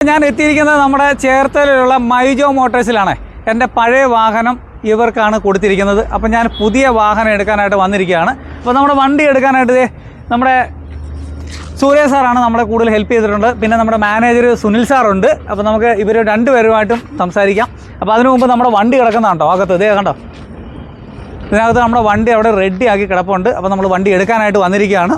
ഞാൻ എത്തിയിരിക്കുന്നത് നമ്മുടെ ചേർത്തലയിലുള്ള മൈജോ മോട്ടോഴ്സിലാണ്. എൻ്റെ പഴയ വാഹനം ഇവർക്കാണ് കൊടുത്തിരിക്കുന്നത്. അപ്പോൾ ഞാൻ പുതിയ വാഹനം എടുക്കാനായിട്ട് വന്നിരിക്കുകയാണ്. അപ്പോൾ നമ്മുടെ വണ്ടി എടുക്കാനായിട്ട് നമ്മുടെ സൂര്യ സാറാണ് നമ്മളെ കൂടുതൽ ഹെൽപ്പ് ചെയ്തിട്ടുണ്ട്. പിന്നെ നമ്മുടെ മാനേജർ സുനിൽ സാറുണ്ട്. അപ്പോൾ നമുക്ക് ഇവർ രണ്ടുപേരുമായിട്ടും സംസാരിക്കാം. അപ്പോൾ അതിനു മുമ്പ് നമ്മുടെ വണ്ടി കിടക്കുന്നതാണ് കേട്ടോ അകത്ത്. ഇതേ കണ്ടോ, ഇതിനകത്ത് നമ്മുടെ വണ്ടി അവിടെ റെഡി ആക്കി കിടപ്പുണ്ട്. അപ്പോൾ നമ്മൾ വണ്ടി എടുക്കാനായിട്ട് വന്നിരിക്കുകയാണ്.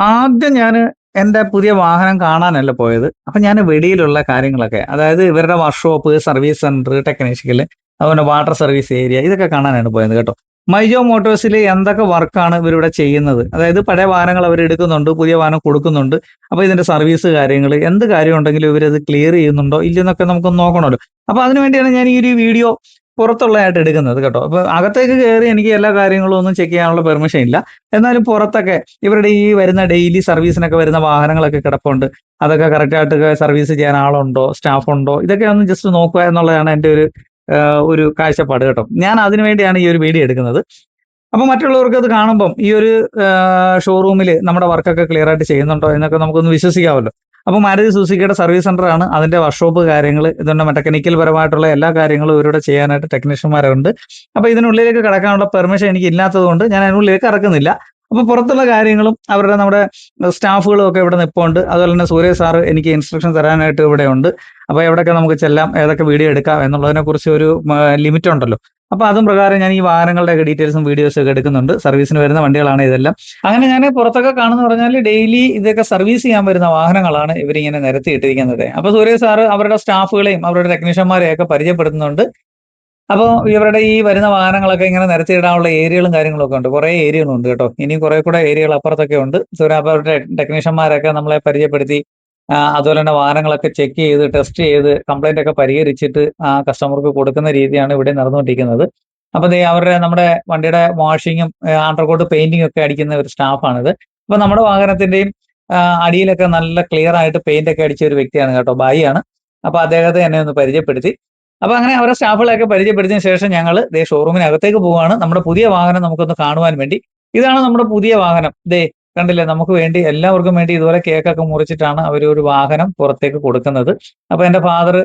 ആദ്യം ഞാൻ എൻ്റെ പുതിയ വാഹനം കാണാനല്ല പോയത്. അപ്പം ഞാൻ വെളിയിലുള്ള കാര്യങ്ങളൊക്കെ, അതായത് ഇവരുടെ വർക്ക്ഷോപ്പ്, സർവീസ് സെൻറ്റർ, ടെക്നീഷ്യൽ, അതുപോലെ വാട്ടർ സർവീസ് ഏരിയ, ഇതൊക്കെ കാണാനാണ് പോയത് കേട്ടോ. മൈജോ മോട്ടോഴ്സിൽ എന്തൊക്കെ വർക്കാണ് ഇവരിവിടെ ചെയ്യുന്നത്, അതായത് പഴയ വാഹനങ്ങൾ അവർ എടുക്കുന്നുണ്ട്, പുതിയ വാഹനം കൊടുക്കുന്നുണ്ട്. അപ്പോൾ ഇതിൻ്റെ സർവീസ് കാര്യങ്ങൾ, എന്ത് കാര്യം ഉണ്ടെങ്കിലും ഇവരത് ക്ലിയർ ചെയ്യുന്നുണ്ടോ ഇല്ലെന്നൊക്കെ നമുക്കൊന്ന് നോക്കണമല്ലോ. അപ്പോൾ അതിനുവേണ്ടിയാണ് ഞാൻ ഈ ഒരു വീഡിയോ പുറത്തുള്ളതായിട്ട് എടുക്കുന്നത് കേട്ടോ. അപ്പോൾ അകത്തേക്ക് കയറി എനിക്ക് എല്ലാ കാര്യങ്ങളും ഒന്നും ചെക്ക് ചെയ്യാനുള്ള പെർമിഷൻ ഇല്ല. എന്നാലും പുറത്തൊക്കെ ഇവരുടെ ഈ വരുന്ന ഡെയിലി സർവീസിനൊക്കെ വരുന്ന വാഹനങ്ങളൊക്കെ കിടപ്പുണ്ട്. അതൊക്കെ കറക്റ്റായിട്ട് സർവീസ് ചെയ്യാൻ ആളുണ്ടോ, സ്റ്റാഫ് ഉണ്ടോ, ഇതൊക്കെ ഒന്ന് ജസ്റ്റ് നോക്കുക എന്നുള്ളതാണ് എൻ്റെ ഒരു കാഴ്ചപ്പാട് കേട്ടോ. ഞാൻ അതിനു വേണ്ടിയാണ് ഈ ഒരു വീഡിയോ എടുക്കുന്നത്. അപ്പോൾ മറ്റുള്ളവർക്ക് അത് കാണുമ്പം ഈ ഒരു ഷോറൂമിൽ നമ്മുടെ വർക്കൊക്കെ ക്ലിയർ ആയിട്ട് ചെയ്യുന്നുണ്ടോ എന്നൊക്കെ നമുക്കൊന്ന് വിശ്വസിക്കാമല്ലോ. അപ്പോൾ മാരുതി സുസുക്കിയുടെ സർവീസ് സെൻ്റർ ആണ്, അതിൻ്റെ വർക്ക്ഷോപ്പ് കാര്യങ്ങൾ, ഇതുകൊണ്ട് ടെക്നിക്കൽ പരമായിട്ടുള്ള എല്ലാ കാര്യങ്ങളും ഇവരുടെ ചെയ്യാനായിട്ട് ടെക്നീഷ്യന്മാരുണ്ട്. അപ്പോൾ ഇതിനുള്ളിലേക്ക് കിടക്കാനുള്ള പെർമിഷൻ എനിക്ക് ഇല്ലാത്തത് കൊണ്ട് ഞാൻ അതിനുള്ളിലേക്ക് ഇറക്കുന്നില്ല. അപ്പോൾ പുറത്തുള്ള കാര്യങ്ങളും അവരുടെ നമ്മുടെ സ്റ്റാഫുകളും ഒക്കെ ഇവിടെ നിൽപ്പുണ്ട്. അതുപോലെ തന്നെ സൂര്യ സാറ് എനിക്ക് ഇൻസ്ട്രക്ഷൻ തരാനായിട്ട് ഇവിടെ ഉണ്ട്. അപ്പോൾ എവിടെയൊക്കെ നമുക്ക് ചെല്ലാം, ഏതൊക്കെ വീഡിയോ എടുക്കാം എന്നുള്ളതിനെ കുറിച്ച് ഒരു ലിമിറ്റ് ഉണ്ടല്ലോ. അപ്പോൾ അതും പ്രകാരം ഞാൻ ഈ വാഹനങ്ങളുടെയൊക്കെ ഡീറ്റെയിൽസും വീഡിയോസും ഒക്കെ എടുക്കുന്നുണ്ട്. സർവീസിന് വരുന്ന വണ്ടികളാണ് ഇതെല്ലാം. അങ്ങനെ ഞാൻ പുറത്തൊക്കെ കാണുന്ന പറഞ്ഞാൽ ഡെയിലി ഇതൊക്കെ സർവീസ് ചെയ്യാൻ വരുന്ന വാഹനങ്ങളാണ് ഇവരിങ്ങനെ നിരത്തിയിട്ടിരിക്കുന്നത്. അപ്പോൾ സൂര്യ സാറ് അവരുടെ സ്റ്റാഫുകളെയും അവരുടെ ടെക്നീഷ്യന്മാരെയൊക്കെ പരിചയപ്പെടുത്തുന്നുണ്ട്. അപ്പോൾ ഇവരുടെ ഈ വരുന്ന വാഹനങ്ങളൊക്കെ ഇങ്ങനെ നിരത്തിയിടാനുള്ള ഏരിയകളും കാര്യങ്ങളൊക്കെ ഉണ്ട്. കുറേ ഏരിയകളുണ്ട് കേട്ടോ. ഇനി കുറെ കൂടെ ഏരിയകൾ അപ്പുറത്തൊക്കെ ഉണ്ട്. അവരുടെ ടെക്നീഷ്യന്മാരൊക്കെ നമ്മളെ പരിചയപ്പെടുത്തി, അതുപോലെ തന്നെ വാഹനങ്ങളൊക്കെ ചെക്ക് ചെയ്ത്, ടെസ്റ്റ് ചെയ്ത്, കംപ്ലൈന്റ് ഒക്കെ പരിഹരിച്ചിട്ട് കസ്റ്റമർക്ക് കൊടുക്കുന്ന രീതിയാണ് ഇവിടെ നടന്നുകൊണ്ടിരിക്കുന്നത്. അപ്പോൾ അവരുടെ നമ്മുടെ വണ്ടിയുടെ വാഷിങ്ങും അണ്ടർകോട്ട് പെയിന്റിംഗ് ഒക്കെ അടിക്കുന്ന ഒരു സ്റ്റാഫാണിത്. അപ്പോൾ നമ്മുടെ വാഹനത്തിന്റെയും അടിയിലൊക്കെ നല്ല ക്ലിയർ ആയിട്ട് പെയിന്റ് ഒക്കെ അടിച്ച ഒരു വ്യക്തിയാണ് കേട്ടോ, ബായിയാണ്. അപ്പോൾ അദ്ദേഹത്തെ എന്നെ ഒന്ന് പരിചയപ്പെടുത്തി. അപ്പോൾ അങ്ങനെ അവരുടെ സ്റ്റാഫുകളെയൊക്കെ പരിചയപ്പെടുത്തിയതിനു ശേഷം ഞങ്ങൾ ഷോറൂമിനകത്തേക്ക് പോവുകയാണ്, നമ്മുടെ പുതിയ വാഹനം നമുക്കൊന്ന് കാണുവാൻ വേണ്ടി. ഇതാണ് നമ്മുടെ പുതിയ വാഹനം. കണ്ടില്ലേ, നമുക്ക് വേണ്ടി എല്ലാവർക്കും വേണ്ടി ഇതുപോലെ കേക്കൊക്കെ മുറിച്ചിട്ടാണ് അവർ ഒരു വാഹനം പുറത്തേക്ക് കൊടുക്കുന്നത്. അപ്പോൾ എൻ്റെ ഫാദർ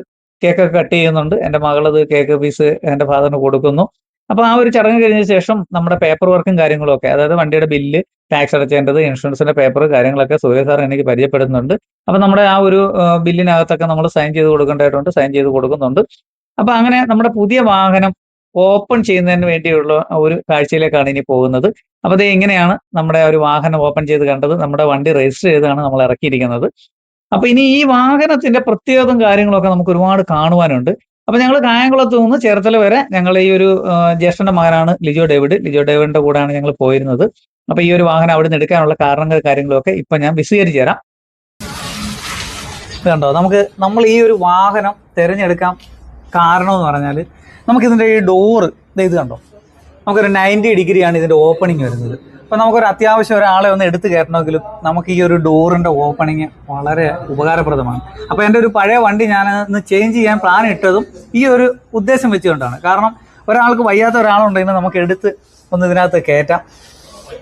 കേക്കൊക്കെ കട്ട് ചെയ്യുന്നുണ്ട്, എൻ്റെ മകളത് കേക്ക് പീസ് എൻ്റെ ഫാദറിന് കൊടുക്കുന്നു. അപ്പോൾ ആ ഒരു ചടങ്ങ് കഴിഞ്ഞ ശേഷം നമ്മുടെ പേപ്പർ വർക്കും കാര്യങ്ങളും ഒക്കെ, അതായത് വണ്ടിയുടെ ബില്ല്, ടാക്സ് അടച്ചേണ്ടത്, ഇൻഷുറൻസിന്റെ പേപ്പർ കാര്യങ്ങളൊക്കെ സൂര്യ സാർ എനിക്ക് പരിചയപ്പെടുന്നുണ്ട്. അപ്പോൾ നമ്മുടെ ആ ഒരു ബില്ലിനകത്തൊക്കെ നമ്മൾ സൈൻ ചെയ്ത് കൊടുക്കേണ്ടതായിട്ടുണ്ട്, സൈൻ ചെയ്ത് കൊടുക്കുന്നുണ്ട്. അപ്പൊ അങ്ങനെ നമ്മുടെ പുതിയ വാഹനം ഓപ്പൺ ചെയ്യുന്നതിന് വേണ്ടിയുള്ള ഒരു കാഴ്ചയിലേക്കാണ് ഇനി പോകുന്നത്. അപ്പൊ ഇങ്ങനെയാണ് നമ്മുടെ ഒരു വാഹനം ഓപ്പൺ ചെയ്ത് കണ്ടത്. നമ്മുടെ വണ്ടി രജിസ്റ്റർ ചെയ്താണ് നമ്മൾ ഇറക്കിയിരിക്കുന്നത്. അപ്പൊ ഇനി ഈ വാഹനത്തിന്റെ പ്രത്യേകതയും കാര്യങ്ങളൊക്കെ നമുക്ക് ഒരുപാട് കാണുവാനുണ്ട്. അപ്പൊ ഞങ്ങൾ കായംകുളത്ത് നിന്ന് ചേർത്തല വരെ ഞങ്ങൾ ഈ ഒരു ജ്യേഷ്ഠന്റെ മകനാണ് ലിജോ ഡേവിഡിന്റെ കൂടെയാണ് ഞങ്ങൾ പോയിരുന്നത്. അപ്പൊ ഈ ഒരു വാഹനം അവിടെ നിന്ന് എടുക്കാനുള്ള കാരണങ്ങൾ കാര്യങ്ങളൊക്കെ ഇപ്പൊ ഞാൻ വിശദീകരിച്ചു തരാം. കണ്ടോ, നമ്മൾ ഈ ഒരു വാഹനം തിരഞ്ഞെടുക്കാം കാരണം എന്ന് പറഞ്ഞാൽ, നമുക്കിതിൻ്റെ ഈ ഡോറ് ഇത് കണ്ടോ, നമുക്കൊരു 90 ഡിഗ്രിയാണ് ഇതിൻ്റെ ഓപ്പണിങ് വരുന്നത്. അപ്പോൾ നമുക്കൊരു അത്യാവശ്യം ഒരാളെ ഒന്ന് എടുത്ത് കയറ്റണമെങ്കിലും നമുക്ക് ഈ ഒരു ഡോറിൻ്റെ ഓപ്പണിങ് വളരെ ഉപകാരപ്രദമാണ്. അപ്പോൾ എൻ്റെ ഒരു പഴയ വണ്ടി ഞാൻ ഒന്ന് ചേഞ്ച് ചെയ്യാൻ പ്ലാൻ ഇട്ടതും ഈ ഒരു ഉദ്ദേശം വെച്ചുകൊണ്ടാണ്. കാരണം ഒരാൾക്ക് വയ്യാത്ത ഒരാളുണ്ടെങ്കിൽ നമുക്ക് എടുത്ത് ഒന്ന് ഇതിനകത്ത് കയറ്റാം.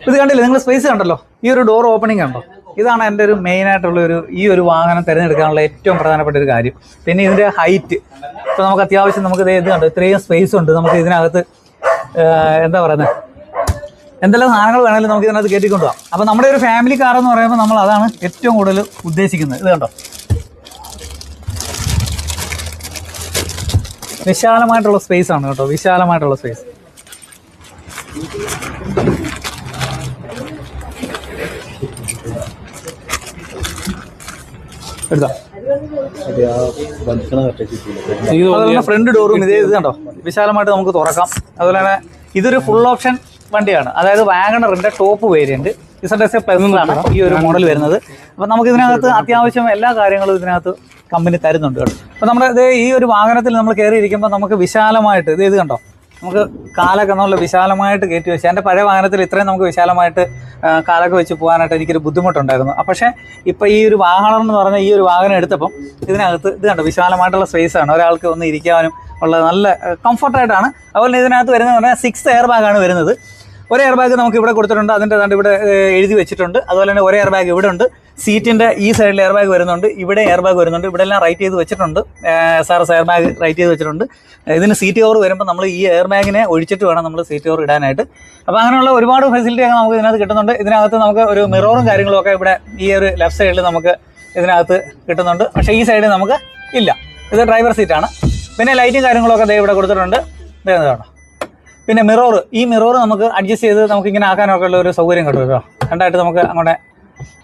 ഇത് കണ്ടില്ലേ, നിങ്ങൾ സ്പേസ് കണ്ടല്ലോ, ഈ ഒരു ഡോർ ഓപ്പണിങ് കണ്ടോ, ഇതാണ് എൻ്റെ ഒരു മെയിനായിട്ടുള്ള ഈ ഒരു വാഹനം തിരഞ്ഞെടുക്കാനുള്ള ഏറ്റവും പ്രധാനപ്പെട്ട ഒരു കാര്യം. പിന്നെ ഇതിൻ്റെ ഹൈറ്റ്, ഇപ്പോൾ നമുക്ക് അത്യാവശ്യം നമുക്ക് ഇത് കണ്ടോ, ഇത്രയും സ്പേസ് ഉണ്ട്. നമുക്ക് ഇതിനകത്ത് എന്താ പറയുന്നത്, എന്തെല്ലാം സാധനങ്ങൾ വേണമെങ്കിലും നമുക്ക് ഇതിനകത്ത് കയറ്റിക്കൊണ്ടു പോകാം. അപ്പോൾ നമ്മുടെ ഒരു ഫാമിലി കാർ എന്ന് പറയുമ്പോൾ നമ്മൾ അതാണ് ഏറ്റവും കൂടുതൽ ഉദ്ദേശിക്കുന്നത്. ഇത് കണ്ടോ, വിശാലമായിട്ടുള്ള സ്പേസ് ആണ് കേട്ടോ, വിശാലമായിട്ടുള്ള സ്പേസ്. എടുക്കാം. ഫ്രണ്ട് ഡോറും ഇത് കണ്ടോ വിശാലമായിട്ട് നമുക്ക് തുറക്കാം. അതുപോലെ തന്നെ ഇതൊരു ഫുൾ ഓപ്ഷൻ വണ്ടിയാണ്, അതായത് വാഗണറിന്റെ ടോപ്പ് വേരിയന്റ് ZS+ലാണ് ഈ ഒരു മോഡൽ വരുന്നത്. അപ്പോൾ നമുക്ക് ഇതിനകത്ത് അത്യാവശ്യം എല്ലാ കാര്യങ്ങളും ഇതിനകത്ത് കമ്പനി തരുന്നുണ്ട് കേട്ടോ. അപ്പോൾ നമ്മുടെ ഈ ഒരു വാഹനത്തിൽ നമ്മൾ കയറിയിരിക്കുമ്പോൾ നമുക്ക് വിശാലമായിട്ട് ഇത് കണ്ടോ, നമുക്ക് കാലൊക്കെ നല്ല വിശാലമായിട്ട് കയറ്റി വെച്ച്, എൻ്റെ പഴയ വാഹനത്തിൽ ഇത്രയും നമുക്ക് വിശാലമായിട്ട് കാലൊക്കെ വെച്ച് പോകാനായിട്ട് എനിക്കൊരു ബുദ്ധിമുട്ടുണ്ടായിരുന്നു. പക്ഷേ ഇപ്പോൾ ഈ ഒരു വാഹനം എന്ന് പറഞ്ഞാൽ ഈ ഒരു വാഹനം എടുത്തപ്പം ഇതിനകത്ത് ഇത് കണ്ടോ വിശാലമായിട്ടുള്ള സ്പേസാണ്, ഒരാൾക്ക് ഒന്ന് ഇരിക്കാനും ഉള്ള നല്ല കംഫർട്ടായിട്ടാണ്. അതുപോലെ ഇതിനകത്ത് വരുന്നത് പറഞ്ഞാൽ 6 എയർ ബാഗാണ് വരുന്നത്. ഒരു എയർ ബാഗ് നമുക്ക് ഇവിടെ കൊടുത്തിട്ടുണ്ട്, അതിൻ്റെ ഏതാണ്ട് ഇവിടെ എഴുതി വെച്ചിട്ടുണ്ട്. അതുപോലെ തന്നെ ഒരു എയർ ബാഗ് ഇവിടെ ഉണ്ട്, സീറ്റിൻ്റെ ഈ സൈഡിൽ എയർ ബാഗ് വരുന്നുണ്ട്, ഇവിടെ എയർ ബാഗ് വരുന്നുണ്ട്, ഇവിടെ എല്ലാം റൈറ്റ് ചെയ്ത് വെച്ചിട്ടുണ്ട്. SRS എയർ ബാഗ് റൈറ്റ് ചെയ്ത് വെച്ചിട്ടുണ്ട്. ഇതിന് സീറ്റ് കവർ വരുമ്പോൾ നമ്മൾ ഈ എയർ ബാഗിനെ ഒഴിച്ചിട്ട് വേണം നമ്മൾ സീറ്റ് കവർ ഇടാനായിട്ട്. അപ്പോൾ അങ്ങനെയുള്ള ഒരുപാട് ഫെസിലിറ്റിയൊക്കെ നമുക്ക് ഇതിനകത്ത് കിട്ടുന്നുണ്ട്. ഇതിനകത്ത് നമുക്ക് ഒരു മിററും കാര്യങ്ങളൊക്കെ ഇവിടെ ഈ ഒരു ലെഫ്റ്റ് സൈഡിൽ നമുക്ക് ഇതിനകത്ത് കിട്ടുന്നുണ്ട്. പക്ഷേ ഈ സൈഡിൽ നമുക്ക് ഇല്ല, ഇത് ഡ്രൈവർ സീറ്റാണ്. പിന്നെ ലൈറ്റും കാര്യങ്ങളൊക്കെ ദേ ഇവിടെ കൊടുത്തിട്ടുണ്ട്, ഇതാണ്. പിന്നെ മിറർ, ഈ മിറർ നമുക്ക് അഡ്ജസ്റ്റ് ചെയ്ത് നമുക്ക് ഇങ്ങനെ ആക്കാനൊക്കെ ഉള്ള ഒരു സൗകര്യം കിട്ടും കേട്ടോ. രണ്ടായിട്ട് നമുക്ക് അങ്ങോട്ട്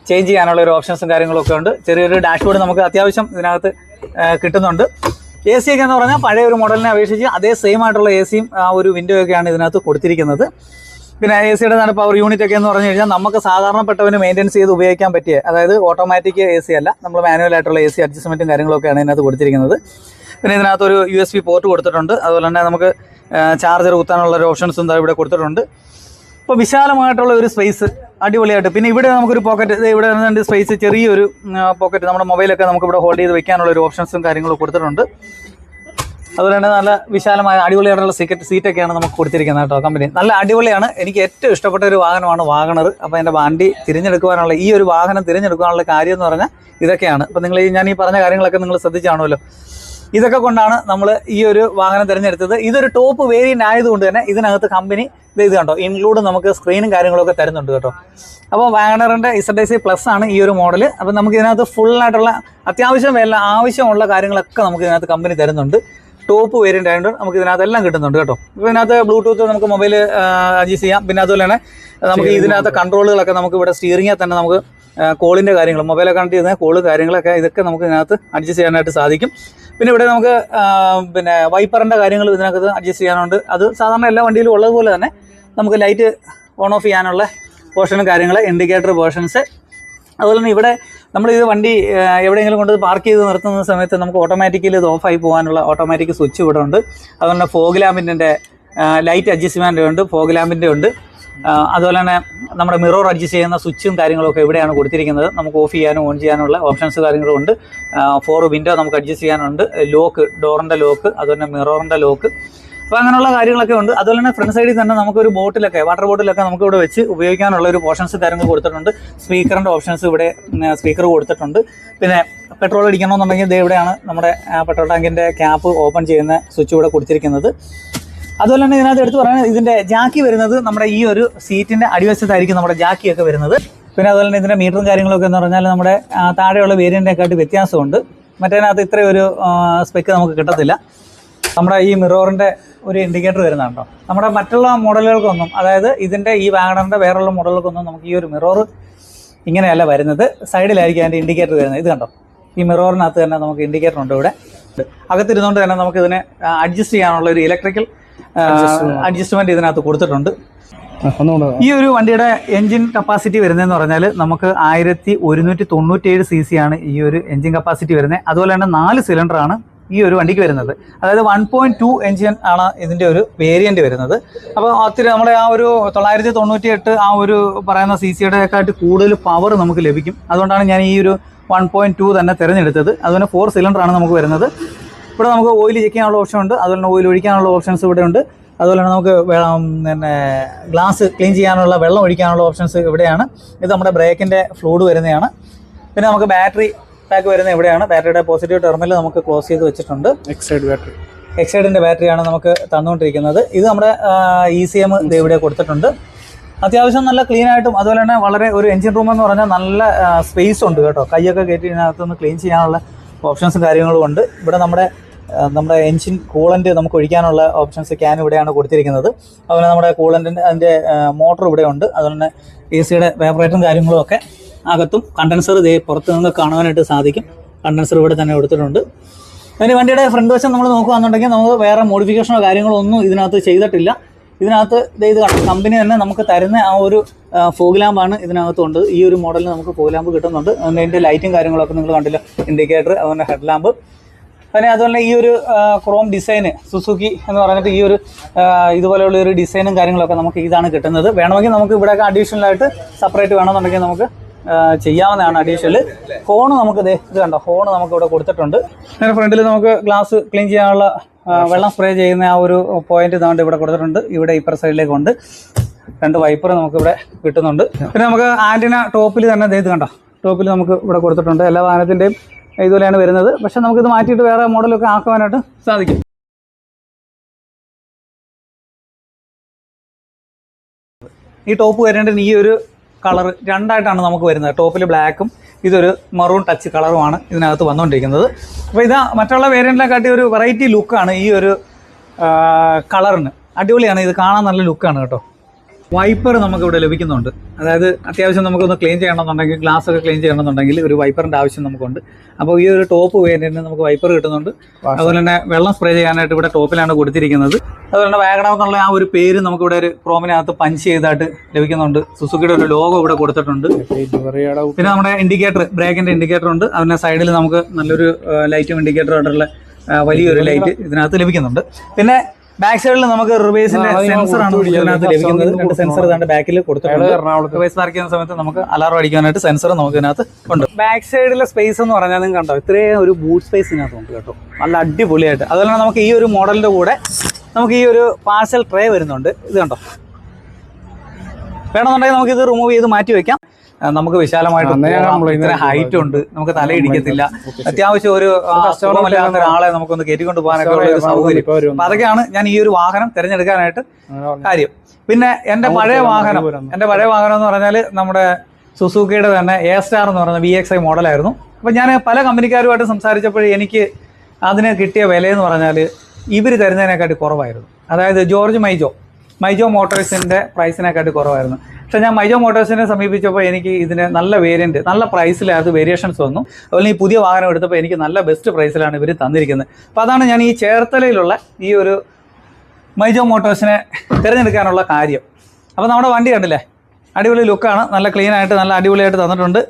ചേഞ്ച് ചെയ്യാനുള്ള ഒരു ഓപ്ഷൻസും കാര്യങ്ങളൊക്കെ ഉണ്ട്. ചെറിയൊരു ഡാഷ്ബോർഡ് നമുക്ക് അത്യാവശ്യം ഇതിനകത്ത് കിട്ടുന്നുണ്ട്. AC ഒക്കെ എന്ന് പറഞ്ഞാൽ പഴയ ഒരു മോഡലിനെ അപേക്ഷിച്ച് അതേ സെയിം ആയിട്ടുള്ള AC-യും ആ ഒരു വിൻഡോയൊക്കെയാണ് ഇതിനകത്ത് കൊടുത്തിരിക്കുന്നത്. പിന്നെ AC-യുടെ തന്നെ പവർ യൂണിറ്റ് ഒക്കെ എന്ന് പറഞ്ഞു കഴിഞ്ഞാൽ നമുക്ക് സാധാരണപ്പെട്ടവന് മെയിൻറ്റെയിൻസ് ചെയ്ത് ഉപയോഗിക്കാൻ പറ്റിയ, അതായത് ഓട്ടോമാറ്റിക് AC അല്ല, നമ്മൾ മാനുവലായിട്ടുള്ള AC അഡ്ജസ്റ്റ്മെൻറ്റും കാര്യങ്ങളൊക്കെയാണ് ഇതിനകത്ത് കൊടുത്തിരിക്കുന്നത്. പിന്നെ ഇതിനകത്തൊരു USB പോർട്ട് കൊടുത്തിട്ടുണ്ട്. അതുപോലെ തന്നെ നമുക്ക് ചാർജർ കുത്താനുള്ള ഒരു ഓപ്ഷൻസും ഇവിടെ കൊടുത്തിട്ടുണ്ട്. ഇപ്പോൾ വിശാലമായിട്ടുള്ള ഒരു സ്പേസ് അടിപൊളിയായിട്ട്. പിന്നെ ഇവിടെ നമുക്കൊരു പോക്കറ്റ്, ഇവിടെ രണ്ട് സ്പേസ്, ചെറിയൊരു പോക്കറ്റ്, നമ്മുടെ മൊബൈലൊക്കെ നമുക്ക് ഇവിടെ ഹോൾഡ് ചെയ്ത് വെക്കാനുള്ള ഒരു ഓപ്ഷൻസും കാര്യങ്ങളും കൊടുത്തിട്ടുണ്ട്. അതുപോലെ തന്നെ നല്ല വിശാലമായ അടിപൊളിയായിട്ടുള്ള സീറ്റൊക്കെയാണ് നമുക്ക് കൊടുത്തിരിക്കുന്നത് കേട്ടോ. കമ്പനി നല്ല അടിപൊളിയാണ്. എനിക്ക് ഏറ്റവും ഇഷ്ടപ്പെട്ട ഒരു വാഹനമാണ് വാഗണർ. അപ്പോൾ എൻ്റെ വണ്ടി തിരഞ്ഞെടുക്കുവാനുള്ള, ഈ ഒരു വാഹനം തിരഞ്ഞെടുക്കാനുള്ള കാര്യം എന്ന് പറഞ്ഞാൽ ഇതൊക്കെയാണ്. അപ്പോൾ നിങ്ങൾ ഞാൻ ഈ പറഞ്ഞ കാര്യങ്ങളൊക്കെ നിങ്ങൾ ശ്രദ്ധിച്ചാണല്ലോ. ഇതൊക്കെ കൊണ്ടാണ് നമ്മൾ ഈ ഒരു വാഹനം തിരഞ്ഞെടുത്തത്. ഇതൊരു ടോപ്പ് വേരിയൻ്റ് ആയതുകൊണ്ട് തന്നെ ഇതിനകത്ത് കമ്പനി ഇത് കണ്ടോ ഇൻക്ലൂഡ് നമുക്ക് സ്ക്രീനും കാര്യങ്ങളൊക്കെ തരുന്നുണ്ട് കേട്ടോ. അപ്പോൾ വാഗണറിൻ്റെ ZIC+ ആണ് ഈ ഒരു മോഡൽ. അപ്പോൾ നമുക്ക് ഇതിനകത്ത് ഫുള്ളായിട്ടുള്ള അത്യാവശ്യം ആവശ്യമുള്ള കാര്യങ്ങളൊക്കെ നമുക്ക് ഇതിനകത്ത് കമ്പനി തരുന്നുണ്ട്. ടോപ്പ് വേരിയൻ്റ് ആയതുകൊണ്ട് നമുക്ക് ഇതിനകത്ത് എല്ലാം കിട്ടുന്നുണ്ട് കേട്ടോ. ഇപ്പോൾ ഇതിനകത്ത് ബ്ലൂടൂത്ത് നമുക്ക് മൊബൈൽ അഡ്ജസ്റ്റ് ചെയ്യാം. പിന്നെ അതുപോലെ തന്നെ നമുക്ക് ഇതിനകത്ത് കൺട്രോളുകളൊക്കെ നമുക്ക് ഇവിടെ സ്റ്റിയറിങ്ങിൽ തന്നെ നമുക്ക് കോളിൻ്റെ കാര്യങ്ങൾ, മൊബൈലൊക്കെ കണക്ട് ചെയ്യുന്ന കോള് കാര്യങ്ങളൊക്കെ ഇതൊക്കെ നമുക്ക് ഇതിനകത്ത് അഡ്ജസ്റ്റ് ചെയ്യാനായിട്ട് സാധിക്കും. പിന്നെ ഇവിടെ നമുക്ക് പിന്നെ വൈപ്പറിൻ്റെ കാര്യങ്ങൾ ഇതിനകത്ത് അഡ്ജസ്റ്റ് ചെയ്യാനുണ്ട്. അത് സാധാരണ എല്ലാ വണ്ടിയിലും ഉള്ളതുപോലെ തന്നെ നമുക്ക് ലൈറ്റ് ഓൺ ഓഫ് ചെയ്യാനുള്ള പോർഷനും കാര്യങ്ങൾ, ഇൻഡിക്കേറ്റർ പോർഷൻസ്. അതുപോലെ തന്നെ ഇവിടെ നമ്മൾ ഇത് വണ്ടി എവിടെയെങ്കിലും കൊണ്ട് പാർക്ക് ചെയ്ത് നിർത്തുന്ന സമയത്ത് നമുക്ക് ഓട്ടോമാറ്റിക്കലി ഇത് ഓഫായി പോകാനുള്ള ഓട്ടോമാറ്റിക് സ്വിച്ച് ഇവിടെ ഉണ്ട്. അതുപോലെ തന്നെ ഫോഗ് ലാമ്പിൻ്റെ ലൈറ്റ് അഡ്ജസ്റ്റ്മെൻ്റ് ഉണ്ട്, ഫോഗ് ലാമ്പിൻ്റെ ഉണ്ട്. അതുപോലെ തന്നെ നമ്മുടെ മിറർ അഡ്ജസ്റ്റ് ചെയ്യുന്ന സ്വിച്ചും കാര്യങ്ങളൊക്കെ ഇവിടെയാണ് കൊടുത്തിരിക്കുന്നത്. നമുക്ക് ഓഫ് ചെയ്യാനും ഓൺ ചെയ്യാനുള്ള ഓപ്ഷൻസ് കാര്യങ്ങളുണ്ട്. 4 വിൻഡോ നമുക്ക് അഡ്ജസ്റ്റ് ചെയ്യാനുണ്ട്, ലോക്ക്, ഡോറിൻ്റെ ലോക്ക്, അതുപോലെ തന്നെ മിററിൻ്റെ ലോക്ക്. അപ്പോൾ അങ്ങനെയുള്ള കാര്യങ്ങളൊക്കെ ഉണ്ട്. അതുപോലെ തന്നെ ഫ്രണ്ട് സൈഡിൽ തന്നെ നമുക്കൊരു ബോട്ടിലൊക്കെ, വാട്ടർ ബോട്ടിലൊക്കെ നമുക്ക് ഇവിടെ വെച്ച് ഉപയോഗിക്കാനുള്ള ഒരു പോർഷൻസ് കാര്യങ്ങൾ കൊടുത്തിട്ടുണ്ട്. സ്പീക്കറിൻ്റെ ഓപ്ഷൻസ് ഇവിടെ സ്പീക്കർ കൊടുത്തിട്ടുണ്ട്. പിന്നെ പെട്രോൾ അടിക്കണമെന്നുണ്ടെങ്കിൽ ഇവിടെയാണ് നമ്മുടെ പെട്രോൾ ടാങ്കിൻ്റെ ക്യാപ്പ് ഓപ്പൺ ചെയ്യുന്ന സ്വിച്ച് ഇവിടെ കൊടുത്തിരിക്കുന്നത്. അതുപോലെ തന്നെ ഇതിനകത്ത് എടുത്ത് പറയുന്നത് ഇതിൻ്റെ ജാക്കി വരുന്നത് നമ്മുടെ ഈ ഒരു സീറ്റിൻ്റെ അടിവശത്തായിരിക്കും നമ്മുടെ ജാക്കിയൊക്കെ വരുന്നത്. പിന്നെ അതുപോലെ തന്നെ ഇതിൻ്റെ മീറ്ററും കാര്യങ്ങളൊക്കെ എന്ന് പറഞ്ഞാൽ നമ്മുടെ താഴെയുള്ള വേരിയൻ്റെക്കാട്ടി വ്യത്യാസമുണ്ട്. മറ്റേതിനകത്ത് ഇത്രയും ഒരു സ്പെക്ക് നമുക്ക് കിട്ടത്തില്ല. നമ്മുടെ ഈ മിററിൻ്റെ ഒരു ഇൻഡിക്കേറ്റർ വരുന്നുണ്ടോ, നമ്മുടെ മറ്റുള്ള മോഡലുകൾക്കൊന്നും, അതായത് ഇതിൻ്റെ ഈ വാഗണറിൻ്റെ വേറെയുള്ള മോഡലുകൾക്കൊന്നും നമുക്ക് ഈ ഒരു മിറർ ഇങ്ങനെയല്ല വരുന്നത്. സൈഡിലായിരിക്കും അതിൻ്റെ ഇൻഡിക്കേറ്റർ വരുന്നത്. ഇത് കണ്ടോ, ഈ മിററിനകത്ത് തന്നെ നമുക്ക് ഇൻഡിക്കേറ്റർ ഉണ്ട്. ഇവിടെ അകത്തിരുന്നുകൊണ്ട് തന്നെ നമുക്ക് ഇതിനെ അഡ്ജസ്റ്റ് ചെയ്യാനുള്ള ഒരു ഇലക്ട്രിക്കൽ അഡ്ജസ്റ്റ്മെൻറ്റ് ഇതിനകത്ത് കൊടുത്തിട്ടുണ്ട്. ഈ ഒരു വണ്ടിയുടെ എൻജിൻ കപ്പാസിറ്റി വരുന്നതെന്ന് പറഞ്ഞാൽ നമുക്ക് 1197 cc ആണ് ഈ ഒരു എൻജിൻ കപ്പാസിറ്റി വരുന്നത്. അതുപോലെ തന്നെ 4 സിലിണ്ടറാണ് ഈ ഒരു വണ്ടിക്ക് വരുന്നത്. അതായത് 1.2 എൻജിൻ ആണ് ഇതിൻ്റെ ഒരു വേരിയൻ്റ് വരുന്നത്. അപ്പോൾ ഒത്തിരി നമ്മുടെ ആ ഒരു 998 ആ ഒരു പറയുന്ന CC-യുടെക്കാട്ടി കൂടുതൽ പവർ നമുക്ക് ലഭിക്കും. അതുകൊണ്ടാണ് ഞാൻ ഈ ഒരു 1.2 തന്നെ തിരഞ്ഞെടുത്തത്. അതുപോലെ 4 സിലിണ്ടറാണ് നമുക്ക് വരുന്നത്. ഇവിടെ നമുക്ക് ഓയിൽ ചെക്ക് ചെയ്യാനുള്ള ഓപ്ഷൻ ഉണ്ട്. അതുപോലെ തന്നെ ഓയിൽ ഒഴിക്കാനുള്ള ഓപ്ഷൻസ് ഇവിടെ ഉണ്ട്. അതുപോലെ തന്നെ നമുക്ക് പിന്നെ ഗ്ലാസ് ക്ലീൻ ചെയ്യാനുള്ള, വെള്ളം ഒഴിക്കാനുള്ള ഓപ്ഷൻസ് ഇവിടെയാണ്. ഇത് നമ്മുടെ ബ്രേക്കിൻ്റെ ഫ്ലൂയിഡ് വരുന്നതാണ്. പിന്നെ നമുക്ക് ബാറ്ററി പാക്ക് വരുന്നത് ഇവിടെയാണ്. ബാറ്ററിയുടെ പോസിറ്റീവ് ടെർമിനൽ നമുക്ക് ക്ലോസ് ചെയ്ത് വെച്ചിട്ടുണ്ട്. എക്സൈഡിൻ്റെ ബാറ്ററിയാണ് നമുക്ക് തന്നുകൊണ്ടിരിക്കുന്നത്. ഇത് നമ്മുടെ ECM ഇവിടെ കൊടുത്തിട്ടുണ്ട്. അത്യാവശ്യം നല്ല ക്ലീൻ ആയിട്ടും അതുപോലെ തന്നെ വളരെ ഒരു എൻജിൻ റൂം എന്ന് പറഞ്ഞാൽ നല്ല സ്പേസ് ഉണ്ട് കേട്ടോ. കൈയൊക്കെ കയറ്റി ഇതിനകത്തൊന്ന് ക്ലീൻ ചെയ്യാനുള്ള ഓപ്ഷൻസും കാര്യങ്ങളും ഉണ്ട്. ഇവിടെ നമ്മുടെ എൻജിൻ കൂളൻ്റ് നമുക്ക് ഒഴിക്കാനുള്ള ഓപ്ഷൻസ് ക്യാൻ ഇവിടെയാണ് കൊടുത്തിരിക്കുന്നത്. അതുപോലെ നമ്മുടെ കൂളൻ്റിൻ്റെ അതിൻ്റെ മോട്ടർ ഇവിടെ ഉണ്ട്. അതുപോലെ തന്നെ AC-യുടെ വേപ്പറേറ്ററും കാര്യങ്ങളും ഒക്കെ അകത്തും. കണ്ടൻസർ ഇതേ പുറത്ത് നിന്ന് കാണുവാനായിട്ട് സാധിക്കും. കണ്ടൻസർ ഇവിടെ തന്നെ കൊടുത്തിട്ടുണ്ട്. അതിന് വണ്ടിയുടെ ഫ്രണ്ട് വശം നമ്മൾ നോക്കുകയാണെന്നുണ്ടെങ്കിൽ നമുക്ക് വേറെ മോഡിഫിക്കേഷനോ കാര്യങ്ങളോ ഒന്നും ഇതിനകത്ത് ചെയ്തിട്ടില്ല. ഇതിനകത്ത് ഇത് കമ്പനി തന്നെ നമുക്ക് തരുന്ന ആ ഒരു ഫോഗ് ലാമ്പാണ് ഇതിനകത്തുണ്ട്. ഈ ഒരു മോഡലിൽ നമുക്ക് ഫോഗ് ലാമ്പ് കിട്ടുന്നുണ്ട്. അതിൻ്റെ ലൈറ്റും കാര്യങ്ങളൊക്കെ നിങ്ങൾ കണ്ടില്ല, ഇൻഡിക്കേറ്റർ, അതുപോലെ ഹെഡ് ലാമ്പ്. പിന്നെ അതുപോലെ ഈ ഒരു ക്രോം ഡിസൈന് സുസുക്കി എന്ന് പറഞ്ഞിട്ട് ഈ ഒരു ഇതുപോലെയുള്ള ഒരു ഡിസൈനും കാര്യങ്ങളൊക്കെ നമുക്ക് ഇതാണ് കിട്ടുന്നത്. വേണമെങ്കിൽ നമുക്ക് ഇവിടെയൊക്കെ അഡീഷണലായിട്ട് സെപ്പറേറ്റ് വേണമെന്നുണ്ടെങ്കിൽ നമുക്ക് ചെയ്യാവുന്നതാണ്. അഡീഷണൽ ഹോണ് നമുക്ക് ഇത് കണ്ടോ, ഹോണ് നമുക്ക് ഇവിടെ കൊടുത്തിട്ടുണ്ട്. അതിന് ഫ്രണ്ടിൽ നമുക്ക് ഗ്ലാസ് ക്ലീൻ ചെയ്യാനുള്ള വെള്ളം സ്പ്രേ ചെയ്യുന്ന ആ ഒരു പോയിന്റ് ഇതാണ്ട് ഇവിടെ കൊടുത്തിട്ടുണ്ട്. ഇവിടെ ഇപ്പർ സൈഡിലേക്ക് ഉണ്ട്. 2 വൈപ്പർ നമുക്കിവിടെ കിട്ടുന്നുണ്ട്. പിന്നെ നമുക്ക് ആൻറ്റിന ടോപ്പിൽ തന്നെ ഇത് കണ്ടോ, ടോപ്പിൽ നമുക്ക് ഇവിടെ കൊടുത്തിട്ടുണ്ട്. എല്ലാ വാഹനത്തിൻ്റെയും ഇതുപോലെയാണ് വരുന്നത്. പക്ഷെ നമുക്കിത് മാറ്റിയിട്ട് വേറെ മോഡലൊക്കെ ആക്കുവാനായിട്ട് സാധിക്കും. ഈ ടോപ്പ് വരേണ്ടത് ഈ ഒരു കളർ രണ്ടായിട്ടാണ് നമുക്ക് വരുന്നത്. ടോപ്പിൽ ബ്ലാക്കും ഇതൊരു മറൂൺ ടച്ച് കളറുമാണ് ഇതിനകത്ത് വന്നുകൊണ്ടിരിക്കുന്നത്. അപ്പോൾ ഇതാ മറ്റുള്ള വേരിയൻറ്റിനെക്കാട്ടി ഒരു വെറൈറ്റി ലുക്കാണ് ഈ ഒരു കളറിന്. അടിപൊളിയാണ്, ഇത് കാണാൻ നല്ല ലുക്കാണ് കേട്ടോ. വൈപ്പർ നമുക്കിവിടെ ലഭിക്കുന്നുണ്ട്. അതായത് അത്യാവശ്യം നമുക്കൊന്ന് ക്ലീൻ ചെയ്യണമെന്നുണ്ടെങ്കിൽ, ഗ്ലാസ് ഒക്കെ ക്ലീൻ ചെയ്യണമെന്നുണ്ടെങ്കിൽ ഒരു വൈപ്പറിൻ്റെ ആവശ്യം നമുക്കുണ്ട്. അപ്പോൾ ഈ ഒരു ടോപ്പ് വേരിയൻറ്റിന് നമുക്ക് വൈപ്പർ കിട്ടുന്നുണ്ട്. അതുപോലെ തന്നെ വെള്ളം സ്പ്രേ ചെയ്യാനായിട്ട് ഇവിടെ ടോപ്പിലാണ് കൊടുത്തിരിക്കുന്നത്. അതുപോലെ തന്നെ വാഗണർ എന്നുള്ള ആ ഒരു പേര് നമുക്കിവിടെ ഒരു ക്രോമിനകത്ത് പഞ്ച് ചെയ്തായിട്ട് ലഭിക്കുന്നുണ്ട്. സുസുക്കിയുടെ ഒരു ലോഗോ ഇവിടെ കൊടുത്തിട്ടുണ്ട്. പിന്നെ നമ്മുടെ ഇൻഡിക്കേറ്റർ, ബ്രേക്കിൻ്റെ ഇൻഡിക്കേറ്റർ ഉണ്ട്. അതിൻ്റെ സൈഡിൽ നമുക്ക് നല്ലൊരു ലൈറ്റും ഇൻഡിക്കേറ്ററായിട്ടുള്ള വലിയൊരു ലൈറ്റ് ഇതിനകത്ത് ലഭിക്കുന്നുണ്ട്. പിന്നെ ബാക്ക് സൈഡിൽ നമുക്ക് റിവേഴ്സിന്റെ സെൻസറാണ് ഇതിനകത്ത് ലഭിക്കുന്നത്. 2 സെൻസർ ഇതാണ്ട് ബാക്കിൽ കൊടുത്തിട്ടുണ്ട്. റിവേഴ്സ് പാർക്ക് ചെയ്യുന്ന സമയത്ത് നമുക്ക് അലാറം അടിക്കാനായിട്ട് സെൻസർ നമുക്ക് ഇതിനകത്ത് ഉണ്ട്. ബാക്ക് സൈഡിലെ സ്പേസ് എന്ന് പറഞ്ഞാൽ നിങ്ങൾ കണ്ടോ, ഇത്രയും ഒരു ബൂട്ട് സ്പേസ് ഇതിനകത്ത് ഉണ്ട് കേട്ടോ, നല്ല അടിപൊളിയായിട്ട്. അതുപോലെ തന്നെ നമുക്ക് ഈ ഒരു മോഡലിന്റെ കൂടെ നമുക്ക് ഈ ഒരു പാർസൽ ട്രേ വരുന്നുണ്ട്. ഇത് കണ്ടോ, വേണമെന്നുണ്ടെങ്കിൽ നമുക്ക് ഇത് റിമൂവ് ചെയ്ത് മാറ്റി വെക്കാം. നമുക്ക് വിശാലമായിട്ട് ഇത്ര ഹൈറ്റ് ഉണ്ട്, നമുക്ക് തലയിടിക്കത്തില്ല. അത്യാവശ്യം ഒരു അസുഖമില്ലാത്ത ഒരാളെ നമുക്കൊന്ന് കയറ്റിക്കൊണ്ട് പോകാനൊക്കെ ഉള്ള ഒരു സൗകര്യം. അപ്പൊ അതൊക്കെയാണ് ഞാൻ ഈ ഒരു വാഹനം തിരഞ്ഞെടുക്കാനായിട്ട് കാര്യം. പിന്നെ എൻ്റെ പഴയ വാഹനം എന്ന് പറഞ്ഞാൽ നമ്മുടെ സുസുക്കിയുടെ തന്നെ A-Star എന്ന് പറയുന്ന VXi മോഡലായിരുന്നു. അപ്പം ഞാൻ പല കമ്പനിക്കാരുമായിട്ട് സംസാരിച്ചപ്പോൾ എനിക്ക് അതിന് കിട്ടിയ വിലയെന്ന് പറഞ്ഞാൽ ഇവർ തരുന്നതിനെക്കാട്ടി കുറവായിരുന്നു. അതായത് ജോർജ് മൈജോ മോട്ടോഴ്സിൻ്റെ പ്രൈസിനെക്കാട്ടി കുറവായിരുന്നു. പക്ഷേ ഞാൻ മൈജോ മോട്ടോഴ്സിനെ സമീപിച്ചപ്പോൾ എനിക്ക് ഇതിന് നല്ല വേരിയൻറ്റ്, നല്ല പ്രൈസിലത് വേരിയേഷൻസ് വന്നു. അതുപോലെ ഈ പുതിയ വാഹനം എടുത്തപ്പോൾ എനിക്ക് നല്ല ബെസ്റ്റ് പ്രൈസിലാണ് ഇവർ തന്നിരിക്കുന്നത്. അപ്പോൾ അതാണ് ഞാൻ ഈ ചേർത്തലയിലുള്ള ഈ ഒരു മൈജോ മോട്ടോഴ്സിനെ തിരഞ്ഞെടുക്കാനുള്ള കാര്യം. അപ്പോൾ നമ്മുടെ വണ്ടി കണ്ടില്ലേ, അടിപൊളി ലുക്കാണ്, നല്ല ക്ലീനായിട്ട് നല്ല അടിപൊളിയായിട്ട് തന്നിട്ടുണ്ട്.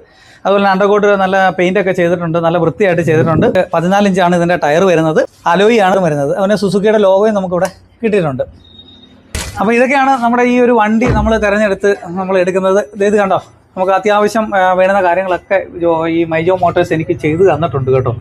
അതുപോലെ അണ്ടർകോട്ട് നല്ല പെയിൻ്റൊക്കെ ചെയ്തിട്ടുണ്ട്, നല്ല വൃത്തിയായിട്ട് ചെയ്തിട്ടുണ്ട്. 14 ഇഞ്ചാണ് ഇതിൻ്റെ ടയർ വരുന്നത്, അലോയി ആണ് വരുന്നത്. അതുപോലെ സുസുക്കിയുടെ ലോഗോയും നമുക്കിവിടെ കിട്ടിയിട്ടുണ്ട്. അപ്പോൾ ഇതൊക്കെയാണ് നമ്മുടെ ഈ ഒരു വണ്ടി നമ്മൾ തിരഞ്ഞെടുത്ത് നമ്മൾ എടുക്കുന്നത്. ഇത് കണ്ടോ, നമുക്ക് അത്യാവശ്യം വേണ്ടുന്ന കാര്യങ്ങളൊക്കെ ഈ മൈജോ മോട്ടോഴ്സ് എനിക്ക് ചെയ്ത് തന്നിട്ടുണ്ട് കേട്ടോ.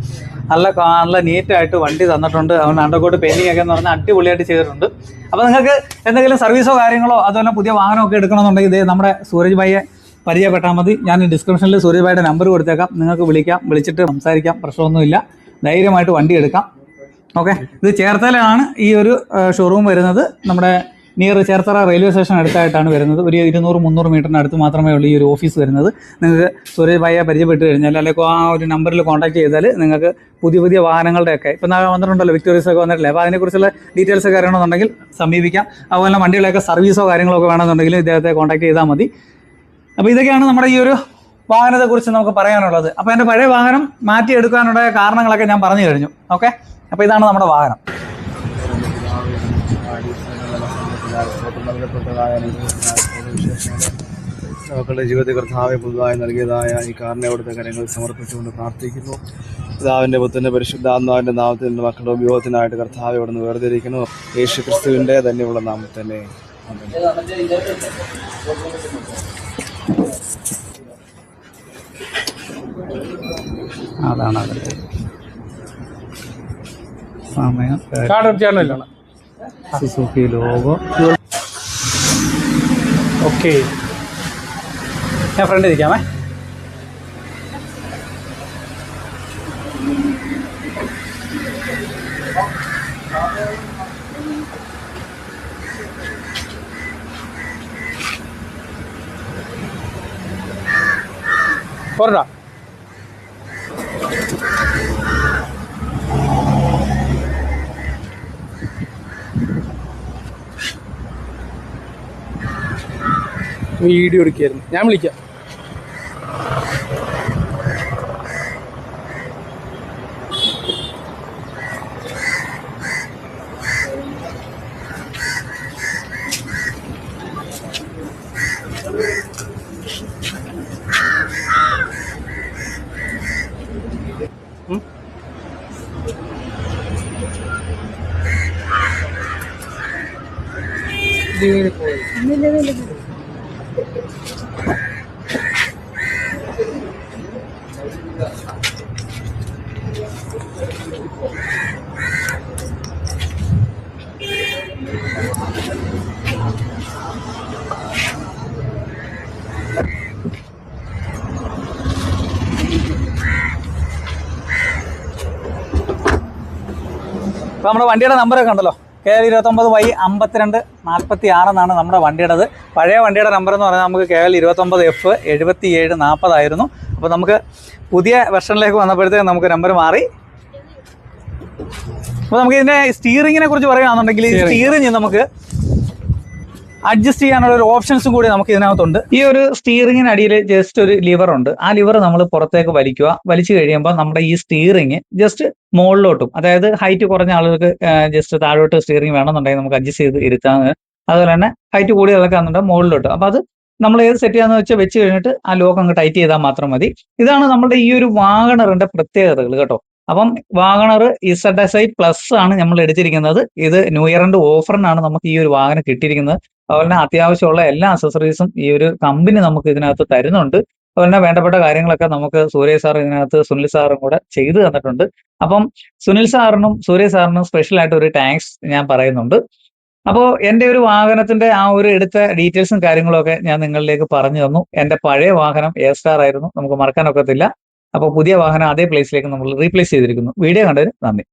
നല്ല നീറ്റായിട്ട് വണ്ടി തന്നിട്ടുണ്ട്. അതുകൊണ്ട് അണ്ടർകോട്ട് പെയിൻറ്റിംഗ് ഒക്കെ എന്ന് പറഞ്ഞാൽ അടിപൊളിയായിട്ട് ചെയ്തിട്ടുണ്ട്. അപ്പോൾ നിങ്ങൾക്ക് എന്തെങ്കിലും സർവീസോ കാര്യങ്ങളോ അതുപോലെ പുതിയ വാഹനമൊക്കെ എടുക്കണമെന്നുണ്ടെങ്കിൽ ഇത് നമ്മുടെ സൂരജ് ഭായിയെ പരിചയപ്പെട്ടാൽ മതി. ഞാൻ ഡിസ്ക്രിപ്ഷനിൽ സൂരജ് ഭായിയുടെ നമ്പർ കൊടുത്തേക്കാം, നിങ്ങൾക്ക് വിളിച്ചിട്ട് സംസാരിക്കാം, പ്രശ്നമൊന്നുമില്ല. ധൈര്യമായിട്ട് വണ്ടി എടുക്കാം. ഓക്കെ, ഇത് ചേർത്തലയാണ് ഈ ഒരു ഷോറൂം വരുന്നത്. നമ്മുടെ നിയർ ചേർത്തല റെയിൽവേ സ്റ്റേഷൻ അടുത്തായിട്ടാണ് വരുന്നത്. ഒരു 200-300 മീറ്ററിന് അടുത്ത് മാത്രമേ ഉള്ളൂ ഈ ഒരു ഓഫീസ് വരുന്നത്. നിങ്ങൾക്ക് സൂരജ് ഭായിയെ പരിചയപ്പെട്ട് കഴിഞ്ഞാൽ അല്ലെങ്കിൽ ആ ഒരു നമ്പറിൽ കോൺടാക്ട് ചെയ്താൽ നിങ്ങൾക്ക് പുതിയ വാഹനങ്ങളുടെയൊക്കെ ഇപ്പം വന്നിട്ടുണ്ടല്ലോ, വിക്ടോറിയസ് ഒക്കെ വന്നിട്ടില്ലേ, അപ്പോൾ അതിനെക്കുറിച്ചുള്ള ഡീറ്റെയിൽസ് ഒക്കെ അറിയണമെന്നുണ്ടെങ്കിൽ സമീപിക്കാം. അതുപോലെ വണ്ടികളൊക്കെ സർവീസോ കാര്യങ്ങളൊക്കെ വേണമെന്നുണ്ടെങ്കിൽ ഇദ്ദേഹത്തെ കോൺടാക്ട് ചെയ്താൽ മതി. അപ്പോൾ ഇതൊക്കെയാണ് നമ്മുടെ ഈ ഒരു വാഹനത്തെക്കുറിച്ച് നമുക്ക് പറയാനുള്ളത്. അപ്പോൾ എൻ്റെ പഴയ വാഹനം മാറ്റിയെടുക്കാനുള്ള കാരണങ്ങളൊക്കെ ഞാൻ പറഞ്ഞു കഴിഞ്ഞു. ഓക്കെ, അപ്പോൾ ഇതാണ് നമ്മുടെ വാഹനം. മക്കളുടെ ജീവിതത്തിൽ കർത്താവെ പുതുതായി നൽകിയതായ ഈ കാറിനെ അവിടുത്തെ കാര്യങ്ങൾ സമർപ്പിച്ചുകൊണ്ട് പ്രാർത്ഥിക്കുന്നു. പിതാവിൻ്റെ പുത്രൻ്റെ പരിശുദ്ധാത്മാവിൻ്റെ നാമത്തിൽ നിന്ന് മക്കളുടെ ഉപയോഗത്തിനായിട്ട് കർത്താവെ അവിടെ നിന്ന് വേർതിരിക്കുന്നു. യേശു ക്രിസ്തുവിൻ്റെ തന്നെയുള്ള നാമത്തിൽ തന്നെ. അതാണ് സമയം സുസുക്കി ലോഗോ. ഓക്കെ, ഞാൻ ഫ്രണ്ട് ഇരിക്കാമേ. പോരടാ. വീഡിയോ എടുക്കുകയായിരുന്നു, ഞാൻ വിളിക്കാം. അപ്പോൾ നമ്മുടെ വണ്ടിയുടെ നമ്പറൊക്കെ ഉണ്ടല്ലോ, KL29Y5246 എന്നാണ് നമ്മുടെ വണ്ടിയുടേത്. പഴയ വണ്ടിയുടെ നമ്പർ എന്ന് പറഞ്ഞാൽ നമുക്ക് KL29F7740 ആയിരുന്നു. അപ്പോൾ നമുക്ക് പുതിയ വെർഷനിലേക്ക് വന്നപ്പോഴത്തേക്ക് നമുക്ക് നമ്പർ മാറി. അപ്പോൾ നമുക്ക് ഇതിൻ്റെ സ്റ്റിയറിങ്ങിനെ കുറിച്ച് പറയുകയാണെന്നുണ്ടെങ്കിൽ ഈ സ്റ്റിയറിങ് നമുക്ക് അഡ്ജസ്റ്റ് ചെയ്യാനുള്ള ഒരു ഓപ്ഷൻസും കൂടി നമുക്ക് ഇതിനകത്തുണ്ട്. ഈ ഒരു സ്റ്റിയറിങ്ങിന് അടിയിൽ ജസ്റ്റ് ഒരു ലിവർ ഉണ്ട്. ആ ലിവർ നമ്മൾ പുറത്തേക്ക് വലിച്ചു കഴിയുമ്പോൾ നമ്മുടെ ഈ സ്റ്റിയറിങ് ജസ്റ്റ് മുകളിലോട്ടും, അതായത് ഹൈറ്റ് കുറഞ്ഞ ആളുകൾക്ക് ജസ്റ്റ് താഴോട്ട് സ്റ്റിയറിംഗ് വേണമെന്നുണ്ടെങ്കിൽ നമുക്ക് അഡ്ജസ്റ്റ് ചെയ്ത് ഇരുത്താൻ. അതുപോലെ തന്നെ ഹൈറ്റ് കൂടി ഇളക്കാന്നുണ്ടെങ്കിൽ മുകളിലോട്ട്. അപ്പോൾ അത് നമ്മൾ ഏത് സെറ്റ് ചെയ്യാന്ന് വെച്ചാൽ വെച്ച് കഴിഞ്ഞിട്ട് ആ ലോക്ക് അങ്ങ് ടൈറ്റ് ചെയ്താൽ മാത്രം മതി. ഇതാണ് നമ്മുടെ ഈ ഒരു വാഗണറിന്റെ പ്രത്യേകതകൾ കേട്ടോ. അപ്പം വാഗണർ ZSI+ ആണ് നമ്മൾ എടുത്തിരിക്കുന്നത്. ഇത് ന്യൂ ഇയർ എൻഡ് ഓഫറിനാണ് നമുക്ക് ഈ ഒരു വാഹനം കിട്ടിയിരിക്കുന്നത്. അതുപോലെ തന്നെ അത്യാവശ്യമുള്ള എല്ലാ അക്സസറീസും ഈ ഒരു കമ്പനി നമുക്ക് ഇതിനകത്ത് തരുന്നുണ്ട്. അതുപോലെ തന്നെ വേണ്ടപ്പെട്ട കാര്യങ്ങളൊക്കെ നമുക്ക് സൂര്യ സാർ ഇതിനകത്ത് സുനിൽ സാറും കൂടെ ചെയ്തു തന്നിട്ടുണ്ട്. അപ്പം സുനിൽ സാറിനും സൂര്യ സാറിനും സ്പെഷ്യൽ ആയിട്ട് ഒരു താങ്ക്സ് ഞാൻ പറയുന്നുണ്ട്. അപ്പോൾ എൻ്റെ ഒരു വാഹനത്തിന്റെ ആ ഒരു എടുത്ത ഡീറ്റെയിൽസും കാര്യങ്ങളും ഒക്കെ ഞാൻ നിങ്ങളിലേക്ക് പറഞ്ഞു തന്നു. എൻ്റെ പഴയ വാഹനം A-Star ആയിരുന്നു, നമുക്ക് മറക്കാനൊക്കത്തില്ല. അപ്പോൾ പുതിയ വാഹനം അതേ പ്ലേസിലേക്ക് നമ്മൾ റീപ്ലേസ് ചെയ്തിരിക്കുന്നു. വീഡിയോ കണ്ടതിന് നന്ദി.